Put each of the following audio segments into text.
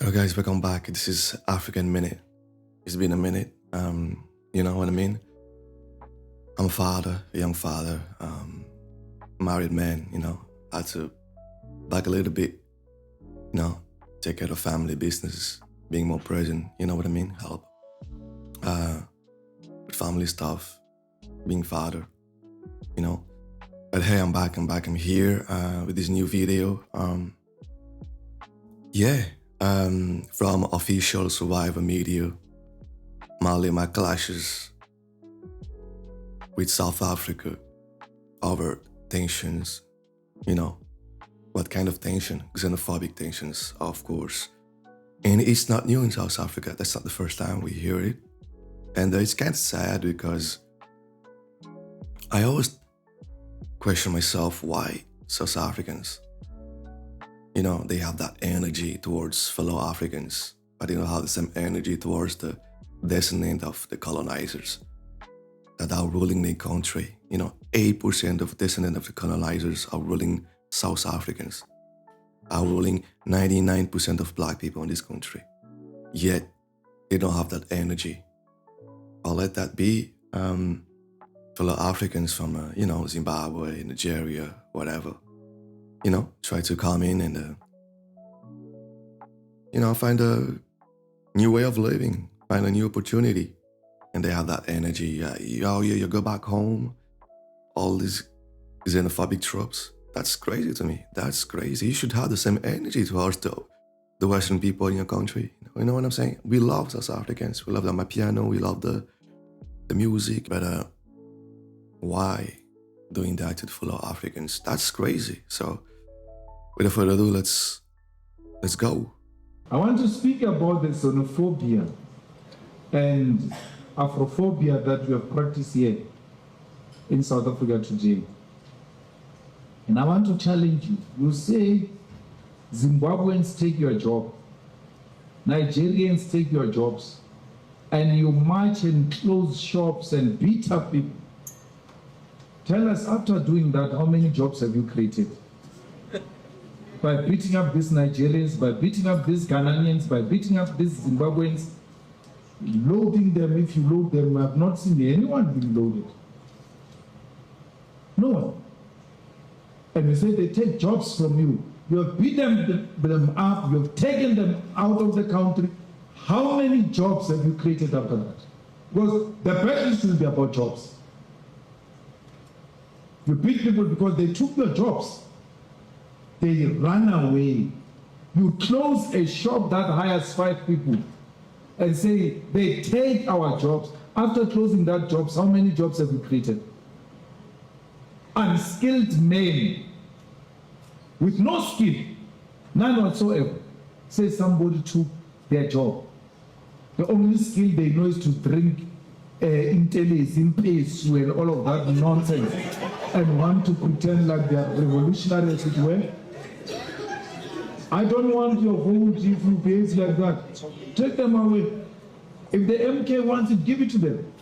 Hello guys, welcome back. This is African Minute. It's been a minute. You know what I mean? I'm a father, a young father, married man, had to back a little bit, take care of family business, being more present, you know what I mean? Help with family stuff, being father, you know. But hey, I'm back, I'm here with this new video. From official survivor media, Malema clashes with South Africa over tensions, what kind of tension? Xenophobic tensions, of course. And it's not new in South Africa. That's not the first time we hear it. And it's kind of sad because I always question myself why South Africans, they have that energy towards fellow Africans, but they don't have the same energy towards the descendant of the colonizers that are ruling their country. 8% of descendants of the colonizers are ruling South Africans, are ruling 99% of black people in this country. Yet, they don't have that energy. I'll let that be fellow Africans from, Zimbabwe, Nigeria, whatever. Try to come in and, find a new way of living, find a new opportunity. And they have that energy. You go back home, all these xenophobic tropes. That's crazy to me. That's crazy. You should have the same energy towards the Western people in your country. You know what I'm saying? We love South Africans. We love the Amapiano. We love the music. But why doing that to the fellow Africans? That's crazy. So, without further ado, let's go. I want to speak about the xenophobia and Afrophobia that we have practiced here in South Africa today. And I want to challenge you. You say Zimbabweans take your job, Nigerians take your jobs, and you march and close shops and beat up people. Tell us, after doing that, how many jobs have you created? By beating up these Nigerians, by beating up these Ghanaians, by beating up these Zimbabweans, loading them. If you load them, I have not seen anyone being loaded. No one. And you say they take jobs from you. You have beaten them up, you have taken them out of the country. How many jobs have you created after that? Because the battle should be about jobs. You beat people because they took your jobs. They run away. You close a shop that hires 5 people and say they take our jobs. After closing that jobs, how many jobs have you created? Unskilled men with no skill, none whatsoever, say somebody took their job. The only skill they know is to drink Intelis, Impesu, and all of that nonsense, and want to pretend like they are revolutionary as it were. I don't want your vote if you behave like that. Take them away. If the MK wants it, give it to them.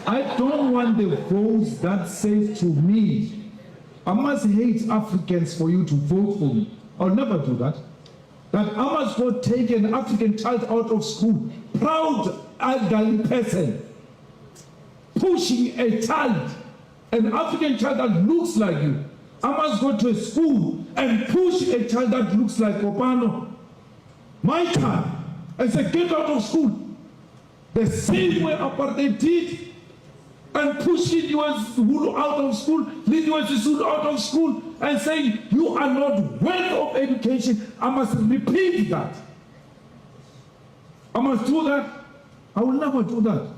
I don't want the votes that says to me, I must hate Africans for you to vote for me. I'll never do that. That I must go take an African child out of school, proud elderly person, pushing a child, an African child that looks like you. I must go to a school and push a child that looks like Obano, my child, and say, get out of school. The same way apartheid did, and pushing US Zulu out of school, leading US Zulu out of school, and saying, you are not worthy of education. I must repeat that. I must do that. I will never do that.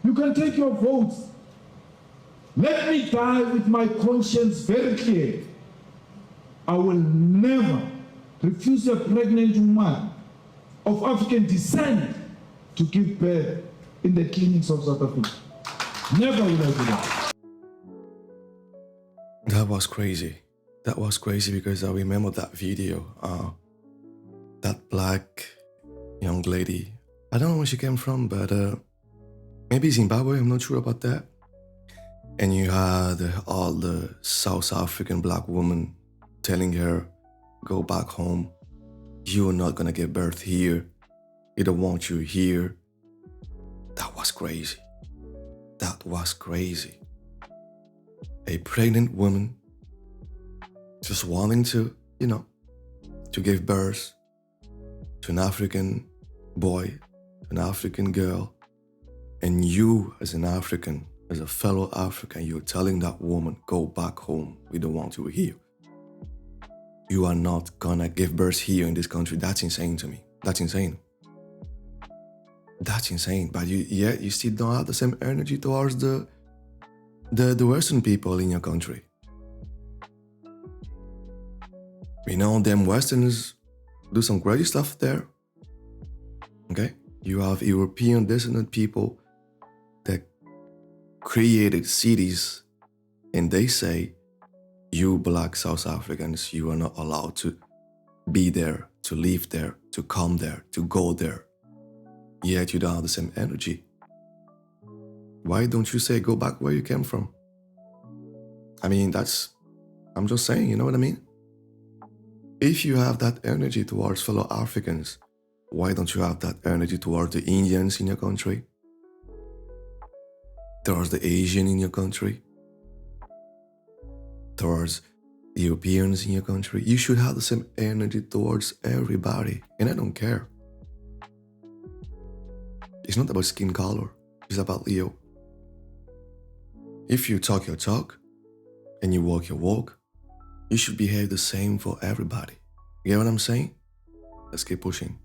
You can take your votes. Let me die with my conscience very clear. I will never refuse a pregnant woman of African descent to give birth in the clinics of South Africa. Never will I do that. That was crazy. That was crazy because I remember that video. That black young lady. I don't know where she came from, but maybe Zimbabwe, I'm not sure about that. And you had all the South African black women telling her, go back home. You're not gonna give birth here. They don't want you here. That was crazy. That was crazy. A pregnant woman just wanting to, to give birth to an African boy, an African girl, and you as an African, as a fellow African, you're telling that woman, go back home, we don't want you here. You are not gonna give birth here in this country. That's insane to me. That's insane. That's insane. But you still don't have the same energy towards the Western people in your country. Them Westerners do some crazy stuff there. Okay? You have European descendant people that created cities, and they say, you black South Africans, you are not allowed to be there, to live there, to come there, to go there. Yet you don't have the same energy. Why don't you say, go back where you came from? I'm just saying, you know what I mean? If you have that energy towards fellow Africans, why don't you have that energy towards the Indians in your country? Towards the Asian in your country? Towards the Europeans in your country? You should have the same energy towards everybody. And I don't care. It's not about skin color. It's about Leo. If you talk your talk and you walk your walk, you should behave the same for everybody. You get what I'm saying? Let's keep pushing.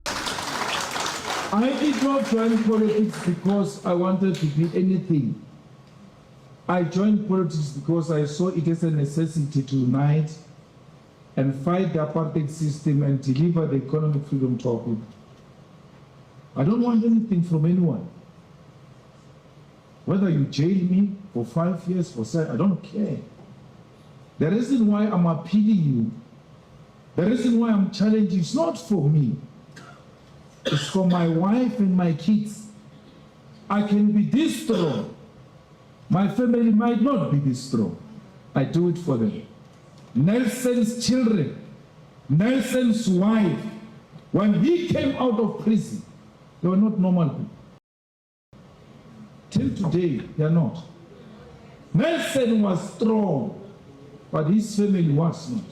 I did not join politics because I wanted to be anything. I joined politics because I saw it as a necessity to unite and fight the apartheid system and deliver the economic freedom to our people. I don't want anything from anyone. Whether you jail me for 5 years, for 7, I don't care. The reason why I'm appealing you, the reason why I'm challenging you, is not for me. It's for my wife and my kids. I can be this strong. My family might not be this strong. I do it for them. Nelson's children, Nelson's wife, when he came out of prison, they were not normal people. Till today, they are not. Nelson was strong, but his family was not.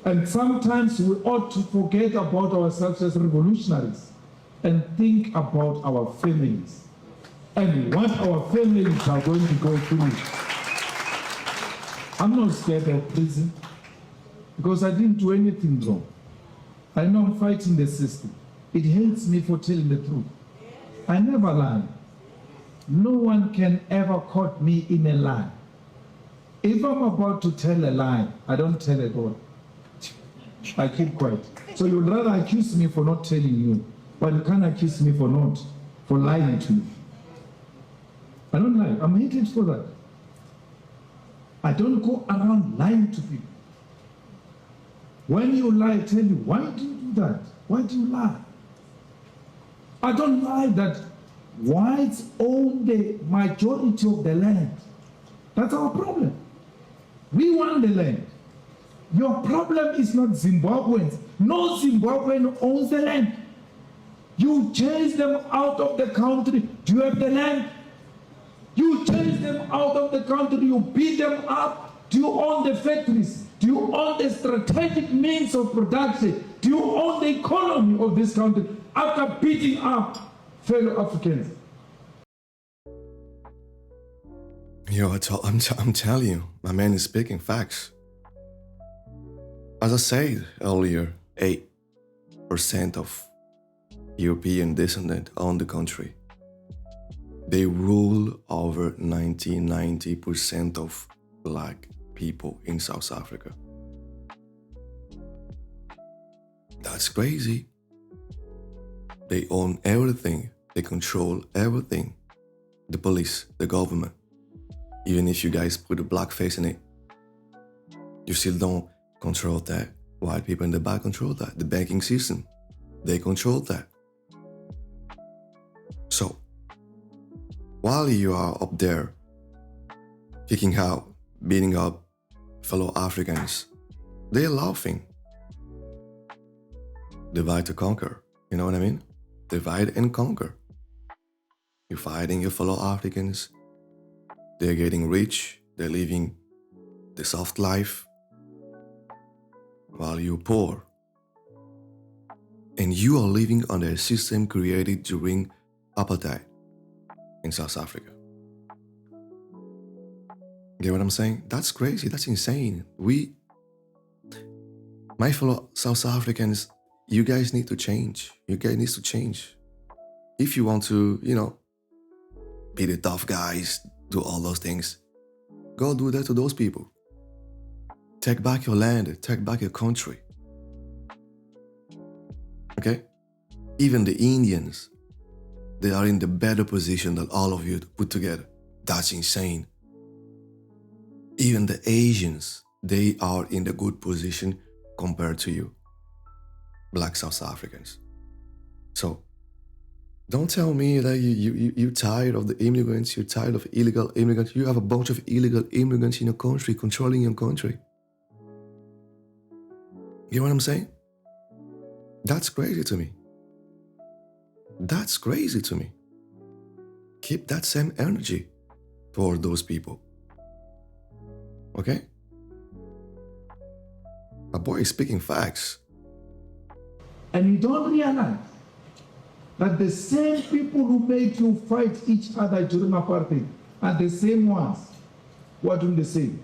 And sometimes we ought to forget about ourselves as revolutionaries and think about our families and what our families are going to go through. I'm not scared of prison because I didn't do anything wrong. I know I'm fighting the system. It hates me for telling the truth. I never lie. No one can ever caught me in a lie. If I'm about to tell a lie, I don't tell at all. I keep quiet. So you'd rather accuse me for not telling you, but you can't accuse me for lying to you. I don't lie. I'm hated for that. I don't go around lying to people. When you lie, I tell you, why do you do that? Why do you lie? I don't lie that whites own the majority of the land. That's our problem. We want the land. Your problem is not Zimbabweans. No Zimbabwean owns the land. You chase them out of the country. Do you have the land? You chase them out of the country. You beat them up. Do you own the factories? Do you own the strategic means of production? Do you own the economy of this country after beating up fellow Africans? I'm telling you, my man is speaking facts. As I said earlier, 8% of European descendant own the country. They rule over 90% of black people in South Africa. That's crazy. They own everything. They control everything. The police, the government. Even if you guys put a black face in it, you still don't control that. White people in the back control that. The banking system, they control that. So, while you are up there kicking out, beating up fellow Africans, they're laughing. divide to conquer. You know what I mean? Divide and conquer. You're fighting your fellow Africans. They're getting rich. They're living the soft life while you're poor. And you are living under a system created during apartheid in South Africa. Get what I'm saying? That's crazy. That's insane. My fellow South Africans, you guys need to change. You guys need to change. If you want to, be the tough guys, do all those things, go do that to those people. Take back your land. Take back your country. Okay? Even the Indians, they are in the better position than all of you put together. That's insane. Even the Asians, they are in the good position compared to you, Black South Africans. So, don't tell me that you're tired of the immigrants, you're tired of illegal immigrants. You have a bunch of illegal immigrants in your country, controlling your country. You know what I'm saying? That's crazy to me. That's crazy to me. Keep that same energy toward those people. Okay? My boy is speaking facts. And you don't realize that the same people who made you fight each other during apartheid are the same ones who are doing the same.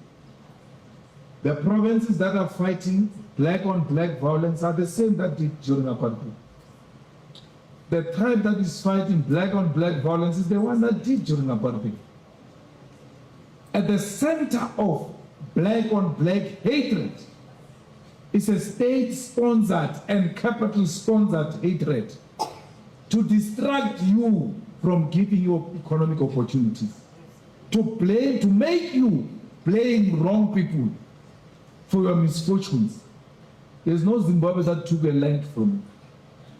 The provinces that are fighting black on black violence are the same that did during apartheid. The tribe that is fighting black on black violence is the one that did during apartheid. At the center of black on black hatred is a state-sponsored and capital-sponsored hatred to distract you from giving you economic opportunities, to make you blame wrong people for your misfortunes. There's no Zimbabwe that took a land from you.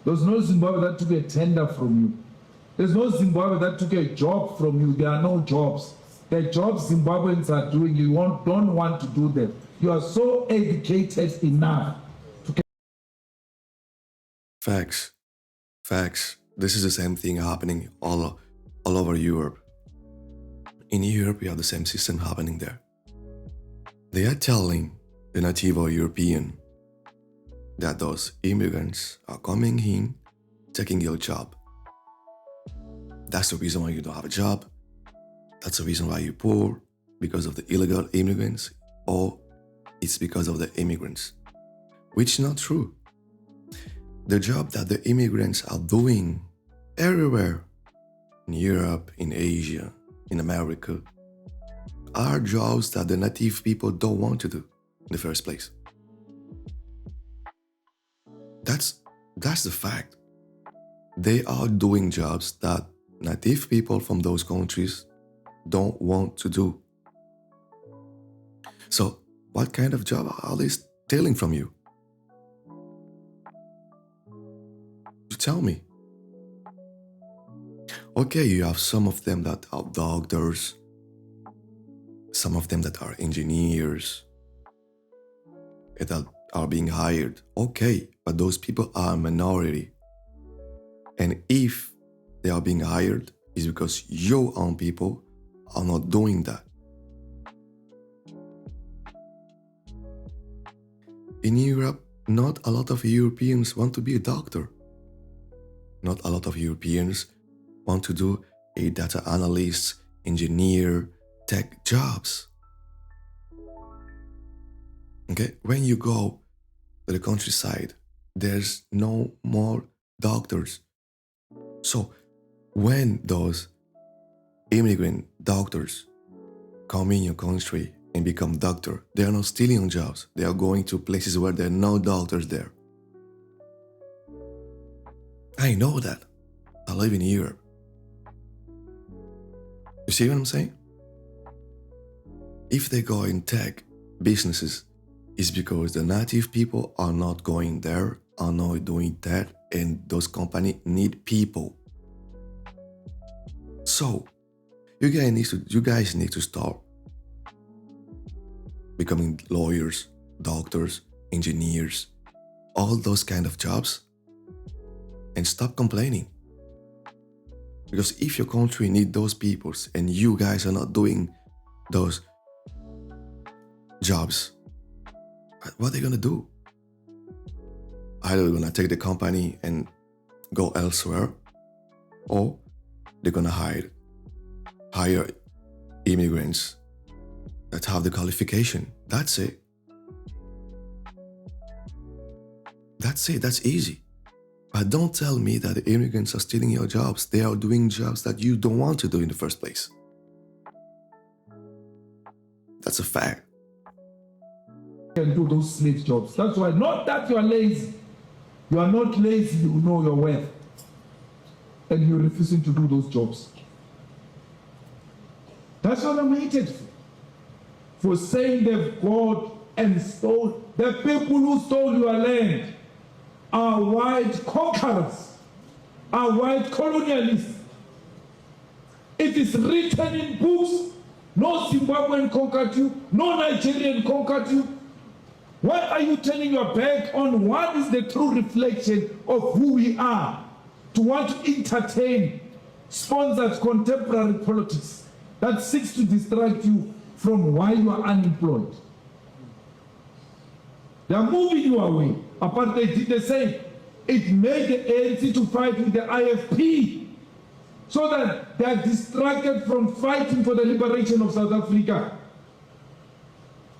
There's no Zimbabwe that took a tender from you. There's no Zimbabwe that took a job from you. There are no jobs. The jobs Zimbabweans are doing, you don't want to do them. You are so educated enough to... Facts. This is the same thing happening all over Europe. In Europe, you have the same system happening there. They are telling the native or European that those immigrants are coming in, taking your job. That's the reason why you don't have a job. That's the reason why you're poor, because of the illegal immigrants, or it's because of the immigrants, which is not true. The job that the immigrants are doing everywhere, in Europe, in Asia, in America, are jobs that the native people don't want to do in the first place. That's the fact. They are doing jobs that native people from those countries don't want to do. So, what kind of job are they stealing from you? You tell me. Okay, you have some of them that are doctors, some of them that are engineers, that are being hired. Okay, but those people are a minority. And if they are being hired, it's because your own people are not doing that. In Europe, not a lot of Europeans want to be a doctor. Not a lot of Europeans want to do a data analyst, engineer, tech jobs. Okay, when you go to the countryside, there's no more doctors. So when those immigrant doctors come in your country and become doctor, they are not stealing jobs. They are going to places where there are no doctors there. I know that. I live in Europe. You see what I'm saying? If they go in tech businesses, it's because the native people are not going there, are not doing that, and those companies need people. So, you guys need to start becoming lawyers, doctors, engineers, all those kind of jobs and stop complaining. Because if your country needs those peoples and you guys are not doing those jobs, what are they gonna do? Either they're gonna take the company and go elsewhere, or they're gonna hire immigrants that have the qualification. That's it. That's easy. But don't tell me that the immigrants are stealing your jobs. They are doing jobs that you don't want to do in the first place. That's a fact. You can do those slave jobs. That's why, not that you are lazy. You are not lazy, you know your worth. And you're refusing to do those jobs. That's what I'm hated for saying they've got and stole. The people who stole your land are white conquerors, are white colonialists. It is written in books. No Zimbabwean conquered you, no Nigerian conquered you. Why are you turning your back on what is the true reflection of who we are, to want to entertain sponsored contemporary politics that seeks to distract you from why you are unemployed? They are moving you away. Apartheid did the same. It made the ANC to fight with the IFP so that they are distracted from fighting for the liberation of South Africa.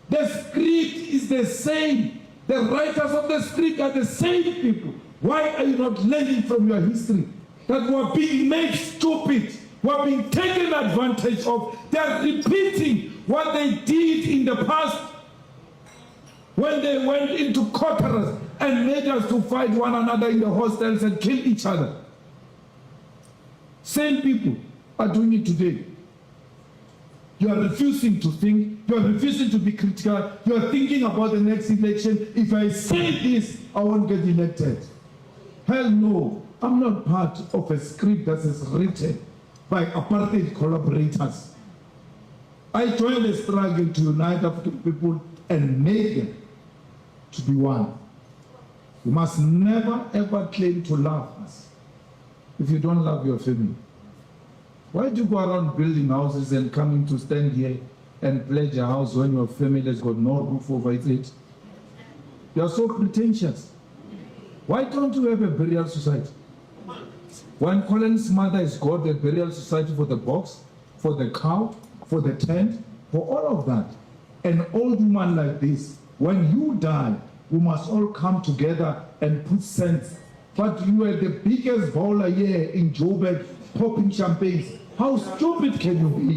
The script is the same. The writers of the script are the same people. Why are you not learning from your history? That we are being made stupid. We are being taken advantage of. They are repeating what they did in the past when they went into quarters and made us to fight one another in the hostels and kill each other. Same people are doing it today. You are refusing to think, you are refusing to be critical, you are thinking about the next election. If I say this, I won't get elected. Hell no, I'm not part of a script that is written by apartheid collaborators. I joined the struggle to unite African people and make them to be one. You must never ever claim to love us if you don't love your family. Why do you go around building houses and coming to stand here and pledge a house when your family has got no roof over its head? You are so pretentious. Why don't you have a burial society? When Colin's mother has got a burial society for the box, for the cow, for the tent, for all of that. An old woman like this, when you die, we must all come together and put sense. But you are the biggest bowler here in Joburg, popping champagne. How stupid can you be?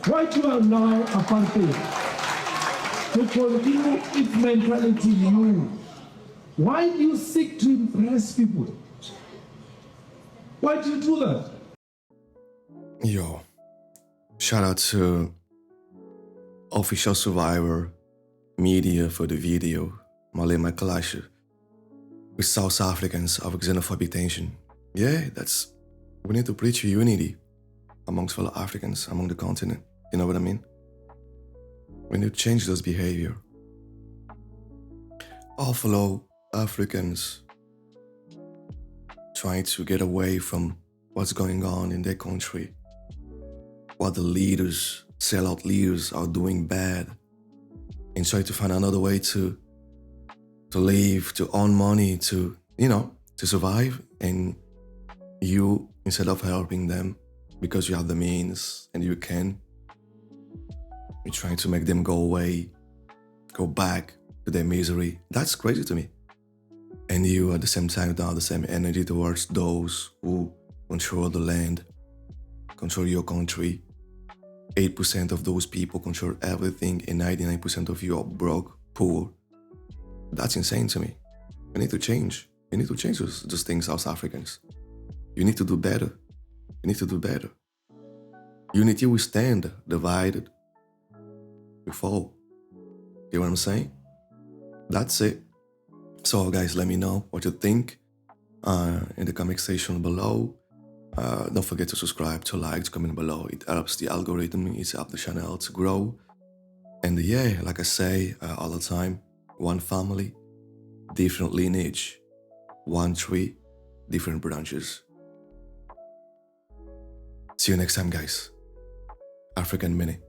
Why do you allow apartheid to continue its mentality in you? Why do you seek to impress people? Why do you do that? Yo, shout out to Official Survivor Media for the video, Malema Kalasha, with South Africans of xenophobic tension. Yeah, we need to preach unity amongst fellow Africans, among the continent. You know what I mean? We need to change this behavior. All fellow Africans trying to get away from what's going on in their country, what the leaders, sellout leaders are doing bad, and try to find another way to live, to earn money, to survive. And you, instead of helping them because you have the means and you can, you're trying to make them go away, go back to their misery. That's crazy to me. And you, at the same time, don't have the same energy towards those who control the land, control your country. 8% of those people control everything, and 99% of you are broke, poor. That's insane to me. We need to change. We need to change those things, South Africans. You need to do better. You need to do better. Unity will stand. Divided, we fall. You know what I'm saying? That's it. So guys, let me know what you think in the comment section below. Don't forget to subscribe, to like, to comment below. It helps the algorithm, it helps the channel to grow. And yeah, like I say all the time, one family, different lineage, one tree, different branches. See you next time, guys. African Mini.